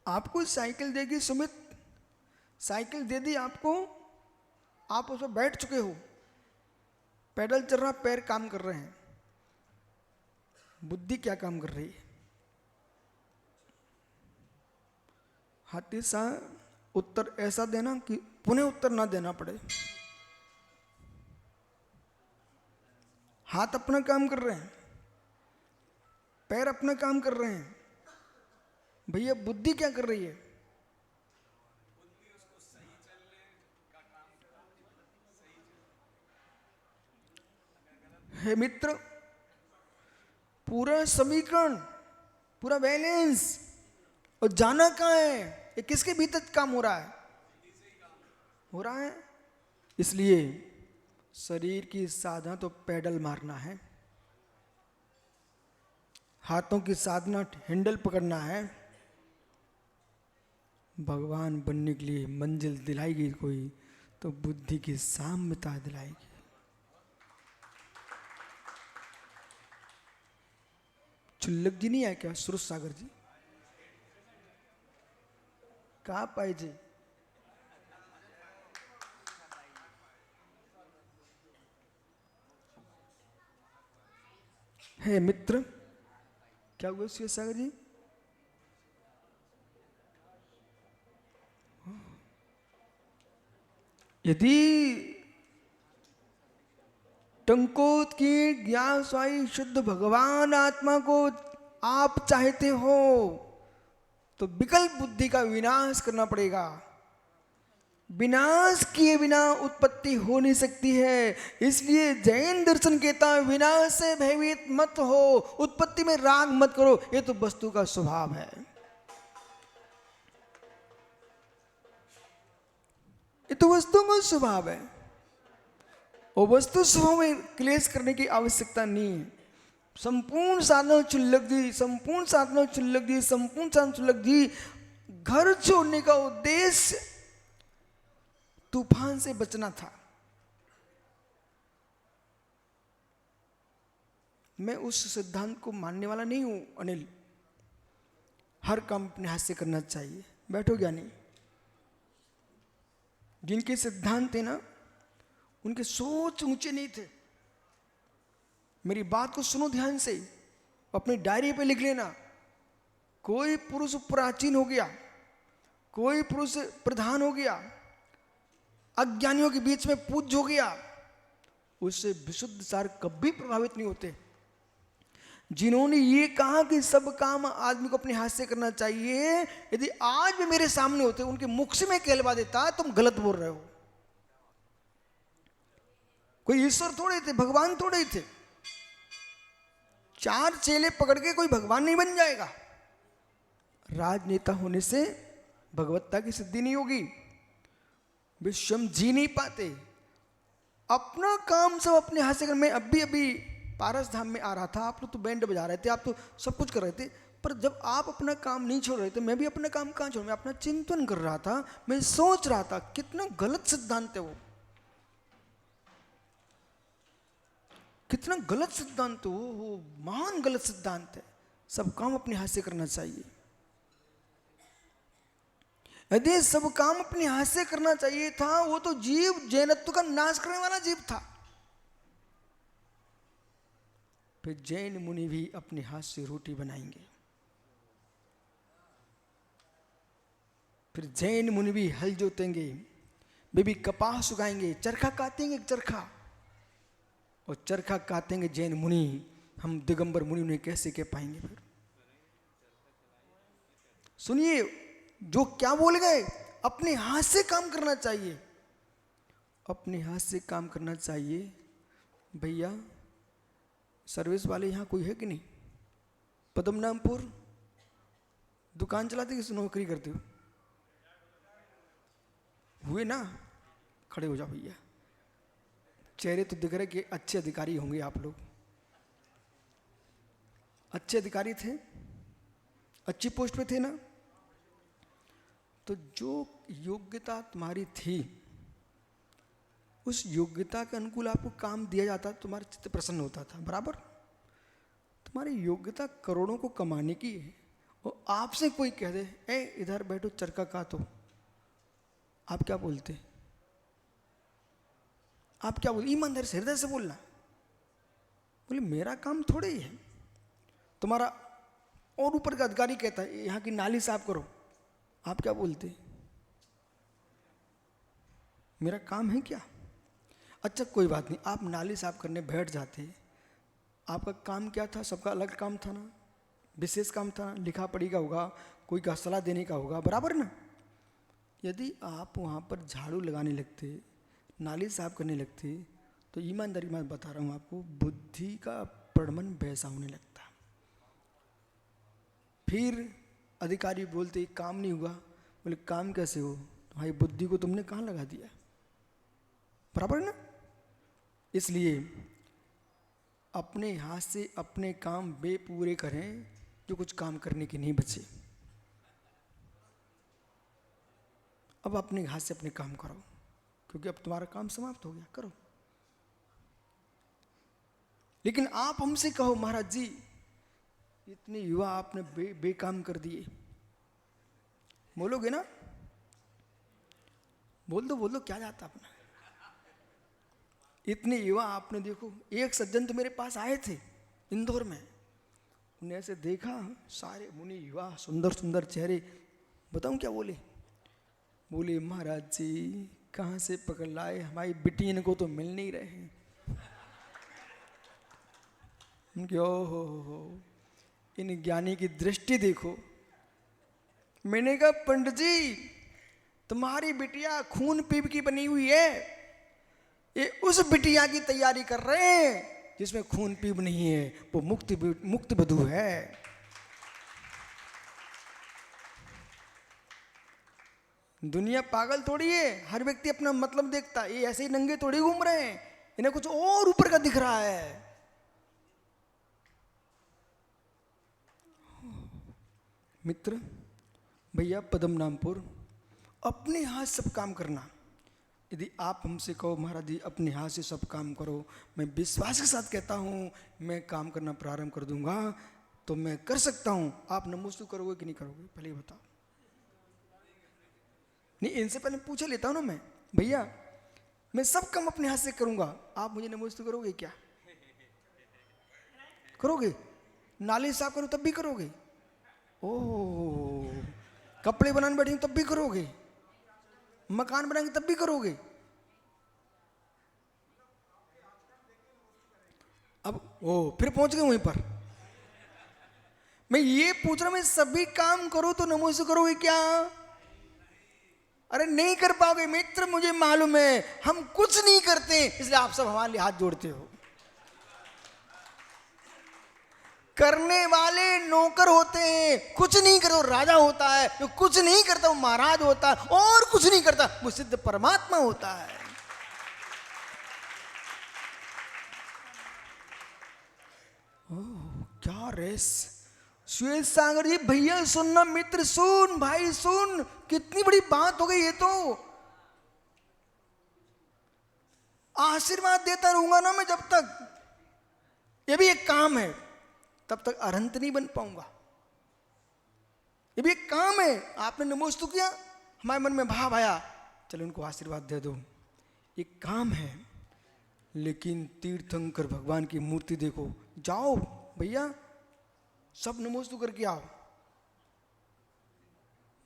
आपको साइकिल देगी सुमित, साइकिल दे दी आपको, आप उस पर बैठ चुके हो, पैडल चल रहा, पैर काम कर रहे हैं, बुद्धि क्या काम कर रही है? हाथी सा उत्तर ऐसा देना कि पुनः उत्तर ना देना पड़े। हाथ अपना काम कर रहे हैं, पैर अपना काम कर रहे हैं, भैया बुद्धि क्या कर रही है? हे मित्र, पूरा समीकरण, पूरा बैलेंस, और जाना कहाँ है? ये किसके भीतर काम हो रहा है? हो रहा है। इसलिए शरीर की साधना तो पैडल मारना है, हाथों की साधना हैंडल पकड़ना है। भगवान बनने के लिए मंजिल दिलाएगी कोई तो बुद्धि की साम्यता दिलाएगी। चुल्लक जी नहीं आए क्या? सुरेश सागर जी कहाँ पाए जी? है मित्र, क्या हुआ सुरेश सागर जी? यदि टंकोत की ज्ञान स्वाई शुद्ध भगवान आत्मा को आप चाहते हो तो विकल्प बुद्धि का विनाश करना पड़ेगा। विनाश किए बिना उत्पत्ति हो नहीं सकती है। इसलिए जैन दर्शन कहता है विनाश से भयभीत मत हो, उत्पत्ति में राग मत करो, ये तो वस्तु का स्वभाव है, ये तो वस्तु का स्वभाव है, और वस्तु स्वभाव में क्लेश करने की आवश्यकता नहीं है। संपूर्ण साधना चुल्लक जी, संपूर्ण साधना चुल्लक जी, संपूर्ण साधना चुल्लक जी, घर छोड़ने का उद्देश्य तूफान से बचना था। मैं उस सिद्धांत को मानने वाला नहीं हूं अनिल, हर काम अपने हाथ से करना चाहिए। बैठो ज्ञानी, जिनके सिद्धांत थे ना उनके सोच ऊंचे नहीं थे। मेरी बात को सुनो ध्यान से, अपनी डायरी पे लिख लेना। कोई पुरुष प्राचीन हो गया, कोई पुरुष प्रधान हो गया, अज्ञानियों के बीच में पूज्य हो गया, उससे विशुद्ध सार कभी प्रभावित नहीं होते। जिन्होंने ये कहा कि सब काम आदमी को अपने हाथ से करना चाहिए, यदि आज भी मेरे सामने होते उनके मुख से मैं कहलवा देता तुम गलत बोल रहे हो। कोई ईश्वर थोड़े थे, भगवान थोड़े थे। चार चेले पकड़ के कोई भगवान नहीं बन जाएगा। राजनेता होने से भगवत्ता की सिद्धि नहीं होगी, वे स्वयं जी नहीं पाते। अपना काम सब अपने हाथ से कर। मैं अभी पारस धाम में आ रहा था, आप लोग तो बैंड बजा रहे थे, आप तो सब कुछ कर रहे थे, पर जब आप अपना काम नहीं छोड़ रहे थे, मैं भी अपना काम कहाँ छोड़, मैं अपना चिंतन कर रहा था। मैं सोच रहा था कितना गलत सिद्धांत है वो, कितना गलत सिद्धांत हो, महान गलत सिद्धांत है। सब काम अपने हाथ से करना चाहिए। यदि सब काम अपने हाथ से करना चाहिए था, वो तो जीव जैनत्व का नाश करने वाला जीव था। फिर जैन मुनि भी अपने हाथ से रोटी बनाएंगे, फिर जैन मुनि भी हल जोतेंगे, वे भी कपास उगाएंगे, चरखा काटेंगे, चरखा, और चरखा काटेंगे जैन मुनि। हम दिगंबर मुनि उन्हें कैसे कह पाएंगे? फिर सुनिए, जो क्या बोल गए, अपने हाथ से काम करना चाहिए, अपने हाथ से काम करना चाहिए। भैया सर्विस वाले यहाँ कोई है कि नहीं? पद्मनाभपुर दुकान चलाते कि नौकरी करते हो? हुए ना? खड़े हो जाओ भैया। चेहरे तो दिख रहे कि अच्छे अधिकारी होंगे आप लोग। अच्छे अधिकारी थे, अच्छी पोस्ट पे थे ना? तो जो योग्यता तुम्हारी थी, उस योग्यता के अनुकूल आपको काम दिया जाता, तुम्हारा चित्त प्रसन्न होता था। बराबर? तुम्हारी योग्यता करोड़ों को कमाने की है, और आपसे कोई कह दे ए इधर बैठो चरखा काटो, आप क्या बोलते? आप क्या बोलते? ईमानदारी से, हृदय से बोलना। बोले मेरा काम थोड़े ही है। तुम्हारा और ऊपर का अधिकारी कहता है यहाँ की नाली साफ करो, आप क्या बोलते? मेरा काम है क्या? अच्छा कोई बात नहीं, आप नाली साफ करने बैठ जाते, आपका काम क्या था? सबका अलग काम था ना, विशेष काम था, लिखा पढ़ी का होगा, कोई का सलाह देने का होगा। बराबर ना? यदि आप वहाँ पर झाड़ू लगाने लगते, नाली साफ करने लगते, तो ईमानदारी मैं बता रहा हूँ आपको, बुद्धि का प्रडमन वैसा होने लगता। फिर अधिकारी बोलते काम नहीं हुआ। बोले काम कैसे हो? भाई बुद्धि को तुमने कहाँ लगा दिया? बराबर ना? इसलिए अपने हाथ से अपने काम बेपूरे करें, जो कुछ काम करने के नहीं बचे। अब अपने हाथ से अपने काम करो, क्योंकि अब तुम्हारा काम समाप्त हो गया, करो। लेकिन आप हमसे कहो महाराज जी इतने युवा आपने बेकाम कर दिए, बोलोगे ना? बोल दो क्या जाता अपना। इतने युवा आपने, देखो एक सज्जन तो मेरे पास आए थे इंदौर में, उन्हें ऐसे देखा, सारे मुनि युवा, सुंदर सुंदर चेहरे। बताऊं क्या बोले? बोले महाराज जी कहाँ से पकड़ लाए, हमारी बिटियन को तो मिल नहीं रहे हैं। उनके हो इन ज्ञानी की दृष्टि देखो। मैंने कहा पंडित जी तुम्हारी बिटिया खून पीप की बनी हुई है, ये उस बिटिया की तैयारी कर रहे हैं जिसमें खून पीप नहीं है, वो मुक्त बधू है। दुनिया पागल थोड़ी है, हर व्यक्ति अपना मतलब देखता है। ये ऐसे ही नंगे थोड़ी घूम रहे हैं, इन्हें कुछ और ऊपर का दिख रहा है। मित्र भैया पद्मनाभपुर, अपने हाथ सब काम करना। यदि आप हमसे कहो महाराज जी अपने हाथ से सब काम करो, मैं विश्वास के साथ कहता हूँ मैं काम करना प्रारंभ कर दूंगा, तो मैं कर सकता हूँ। आप नमोस्तु करोगे कि नहीं करोगे पहले ही बताओ। नहीं, इनसे पहले पूछ लेता हूँ ना मैं, भैया मैं सब काम अपने हाथ से करूंगा, आप मुझे नमोस्तु करोगे क्या? करोगे? नाली साफ करूँ तब भी करोगे? ओह, कपड़े बनाने बैठेंगे तब भी करोगे? मकान बनाएंगे तब भी करोगे? अब फिर पहुंच गए वहीं पर। मैं ये पूछ रहा हूं, मैं सभी काम करूं तो नमोस्तु करोगे क्या? अरे नहीं कर पाओगे मित्र, मुझे मालूम है, हम कुछ नहीं करते इसलिए आप सब हमारे लिए हाथ जोड़ते हो। करने वाले नौकर होते हैं, कुछ नहीं करो राजा होता है, जो कुछ नहीं करता वो महाराज होता है, और कुछ नहीं करता वो सिद्ध परमात्मा होता है। ओह क्या रेस। श्वेत सागर जी भैया सुनना, मित्र सुन, भाई सुन, कितनी बड़ी बात हो गई ये तो। आशीर्वाद देता रहूंगा ना मैं जब तक, ये भी एक काम है, तब तक अरहंत नहीं बन पाऊंगा। ये भी एक काम है। आपने नमोस्तु किया, हमारे मन में भाव आया, चलो उनको आशीर्वाद दे दो, एक काम है। लेकिन तीर्थंकर भगवान की मूर्ति देखो, जाओ भैया सब नमोस्तु करके आओ।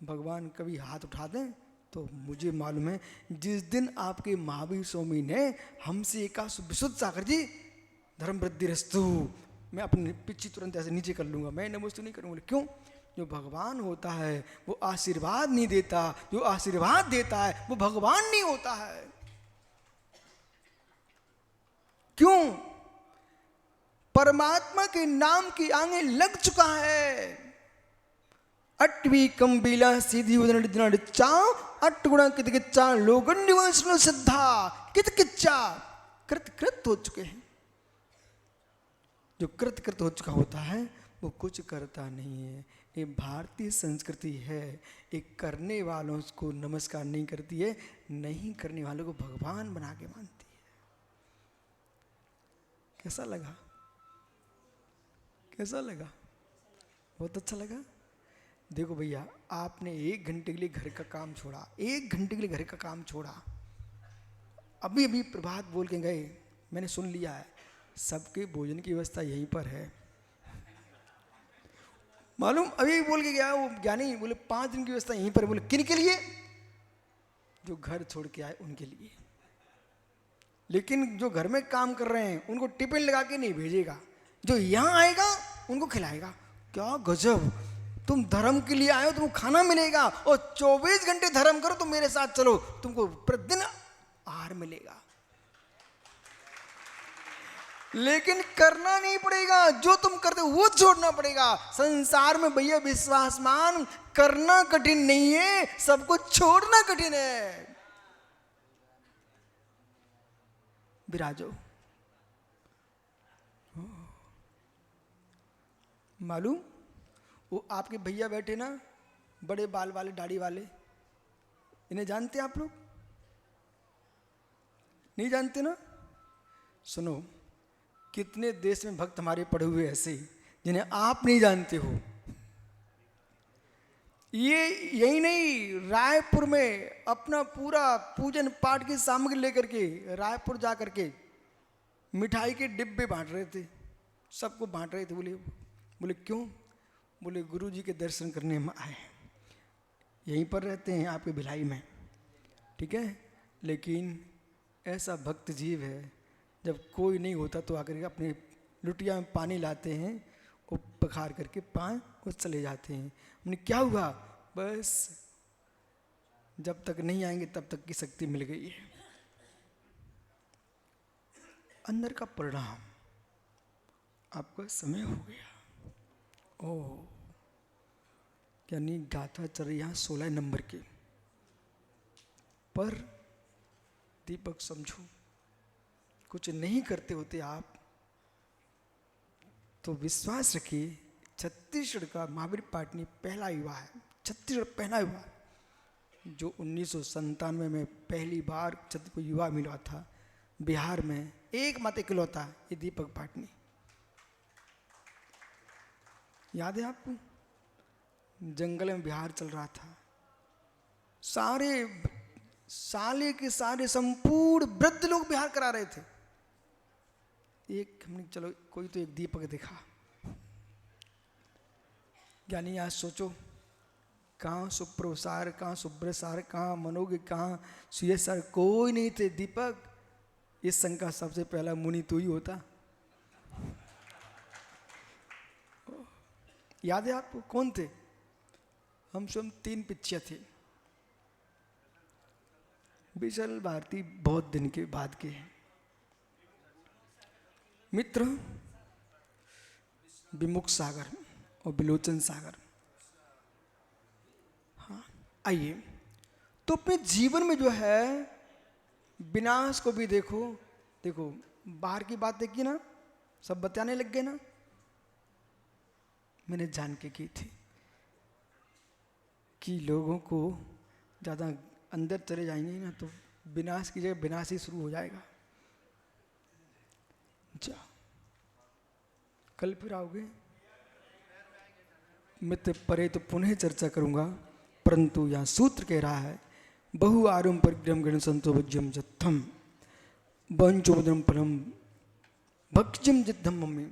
भगवान कभी हाथ उठा दें तो मुझे मालूम है, जिस दिन आपके महावीर स्वामी ने हमसे एक विशुद्ध सागर जी धर्म वृद्धि रस्तु, मैं अपने पीछे तुरंत ऐसे नीचे कर लूंगा, मैं नमोस्तु नहीं करूंगा। क्यों? जो भगवान होता है वो आशीर्वाद नहीं देता, जो आशीर्वाद देता है वो भगवान नहीं होता है। क्यों? परमात्मा के नाम की आगे लग चुका है। अट्वी कंबीला सीधी उदन चा अट्गुणा कितकिच्चा लोगन निवासनो सिद्धा कितकिच्चा कृत कृत हो चुके हैं। जो कृत कृत हो चुका होता है वो कुछ करता नहीं है। ये भारतीय संस्कृति है। एक करने वालों को नमस्कार नहीं करती है, नहीं करने वालों को भगवान बना के मानती है। कैसा लगा? कैसा लगा? बहुत अच्छा लगा। देखो भैया, आपने 1 घंटे के लिए घर का काम छोड़ा, 1 घंटे के लिए घर का काम छोड़ा, अभी अभी प्रभात बोल के गए, मैंने सुन लिया है सबके भोजन की व्यवस्था यहीं पर है। मालूम, अभी बोल के गया वो ज्ञानी, बोले 5 दिन की व्यवस्था यहीं पर। बोले किन के लिए? जो घर छोड़ के आए उनके लिए। लेकिन जो घर में काम कर रहे हैं उनको टिफिन लगा के नहीं भेजेगा, जो यहाँ आएगा उनको खिलाएगा। क्या गजब! तुम धर्म के लिए आए हो, तुमको खाना मिलेगा, और 24 घंटे धर्म करो, तुम मेरे साथ चलो, तुमको प्रतिदिन आहार मिलेगा। लेकिन करना नहीं पड़ेगा, जो तुम करते हो वो छोड़ना पड़ेगा। संसार में भैया विश्वास मान, करना कठिन नहीं है, सबको छोड़ना कठिन है। विराजो, मालूम वो आपके भैया बैठे ना, बड़े बाल वाले, दाढ़ी वाले, इन्हें जानते आप लोग? नहीं जानते ना? सुनो, कितने देश में भक्त हमारे पड़े हुए ऐसे जिन्हें आप नहीं जानते हो। ये यही नहीं, रायपुर में अपना पूरा पूजन पाठ की सामग्री लेकर के रायपुर जा करके मिठाई के डिब्बे बांट रहे थे, सबको बांट रहे थे। बोले क्यों? बोले गुरु जी के दर्शन करने हम आए, यहीं पर रहते हैं आपके भिलाई में, ठीक है। लेकिन ऐसा भक्त जीव है, जब कोई नहीं होता तो आकर के अपने लुटिया में पानी लाते हैं, वो पखार करके पाएँ और चले जाते हैं। हमने क्या हुआ? बस जब तक नहीं आएंगे तब तक की शक्ति मिल गई है। अंदर का परिणाम, आपका समय हो गया। ओह, यानी गाथा चल रही है 16 नंबर की। पर दीपक समझो, कुछ नहीं करते होते आप तो विश्वास रखिए, छत्तीसगढ़ का महावीर पाटनी पहला युवा है, छत्तीसगढ़ पहला युवा जो 1997 में पहली बार छत्तीसगढ़ को युवा मिला था। बिहार में एकमात्र इकलौता ये दीपक पाटनी। याद है आपको? जंगल में बिहार चल रहा था, साले के सारे संपूर्ण वृद्ध लोग बिहार करा रहे थे। एक हमने चलो कोई तो एक दीपक दिखा। यानी आज सोचो, कहाँ सुप्रसार, कहाँ सुब्रसार, कहाँ मनोगे, कहाँ सुयसार, कोई नहीं थे। दीपक, इस संघ का सबसे पहला मुनि तू ही होता। याद है आपको? कौन थे? हम स्वयं 3 पिच्चिया थे। विशाल भारती बहुत दिन के बाद के हैं मित्र, विमुख सागर और विलोचन सागर। हाँ, आइए तो अपने जीवन में जो है विनाश को भी देखो। देखो, बाहर की बात देखी ना, सब बताने लग गए ना, मैंने जान के की थी कि लोगों को ज़्यादा अंदर चले जाएंगे ना तो विनाश की जगह विनाश ही शुरू हो जाएगा। जा, कल फिर आओगे मित्र, परे तो पुनः चर्चा करूंगा, परंतु यहाँ सूत्र कह रहा है, बहु आरम परिग्रम गण संतो भज्यम जत्थम वंचोदम फलम भक्ष्यम जिद्धम मम्मी।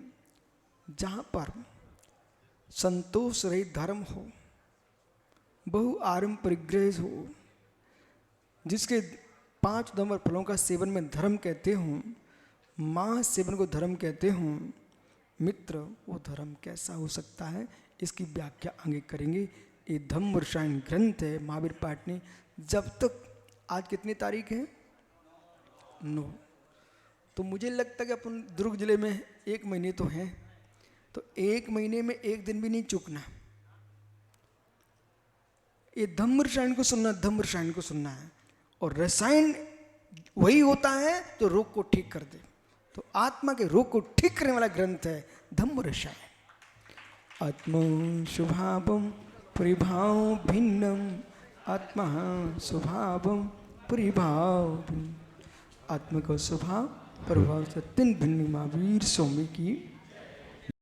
जहाँ पर संतोष रहित धर्म हो, बहु आरम परिग्रह हो, जिसके 5 नंबर फलों का सेवन में धर्म कहते हों, मां सेवन को धर्म कहते हों, मित्र वो धर्म कैसा हो सकता है, इसकी व्याख्या आगे करेंगे। ये धम्म रसायन ग्रंथ है महावीर पाटनी। जब तक आज कितनी तारीख है? 9। तो मुझे लगता है कि अपन दुर्ग जिले में 1 महीने तो हैं, तो 1 महीने में 1 दिन भी नहीं चूकना। ये धम्म रसायन को सुनना, धम्म रसायन को सुनना है। और रसायन वही होता है जो रोग को ठीक कर दे। तो आत्मा के रोग को ठीक करने वाला ग्रंथ है धम्म रसायन। आत्मा स्वभावम परिभाव भिन्नम, आत्मा स्वभावम परिभाव भिन्न। आत्मा का स्वभाव प्रभाव से 3 भिन्न महावीर स्वामी की